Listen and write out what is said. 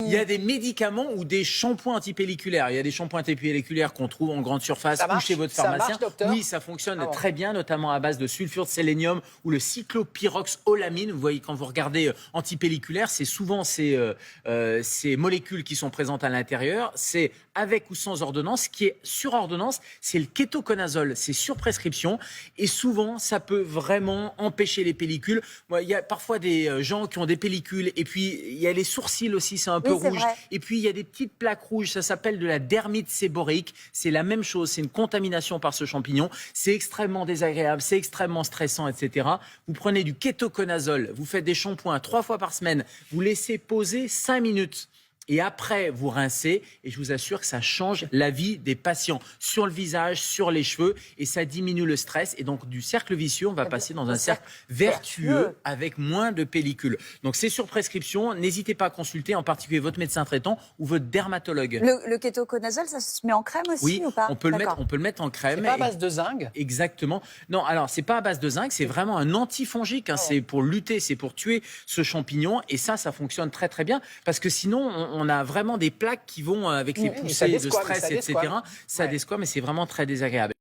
Il y a des médicaments ou des shampoings antipelliculaires. Il y a des shampoings antipelliculaires qu'on trouve en grande surface ou chez votre pharmacien. Ça marche, docteur ? Oui, ça fonctionne très bien, notamment à base de sulfure de sélénium ou le cyclopyroxolamine. Vous voyez, quand vous regardez antipelliculaire, c'est souvent ces molécules qui sont présentes à l'intérieur. C'est avec ou sans ordonnance. Ce qui est sur ordonnance, c'est le kétoconazole. C'est sur prescription. Et souvent, ça peut vraiment empêcher les pellicules. Moi, il y a parfois des gens qui ont des pellicules. Et puis, il y a les sourcils aussi, c'est un peu rouge. Et puis, il y a des petites plaques rouges. Ça s'appelle de la dermite séborréique. C'est la même chose. C'est une contamination par ce champignon. C'est extrêmement désagréable. C'est extrêmement stressant, etc. Vous prenez du kétoconazole. Vous faites des shampoings 3 fois par semaine. Vous laissez poser 5 minutes. Et après, vous rincez et je vous assure que ça change la vie des patients sur le visage, sur les cheveux et ça diminue le stress. Et donc, du cercle vicieux, on va passer dans un cercle vertueux avec moins de pellicules. Donc, c'est sur prescription. N'hésitez pas à consulter en particulier votre médecin traitant ou votre dermatologue. Le kétoconazole, ça se met en crème aussi ou pas ? On peut le mettre en crème. C'est pas à base de zinc ? Exactement. Non, alors, c'est pas à base de zinc, c'est vraiment un antifongique. C'est pour lutter, c'est pour tuer ce champignon. Et ça fonctionne très, très bien parce que sinon, on a vraiment des plaques qui vont avec les poussées de stress, etc. Ça desquame, mais c'est vraiment très désagréable.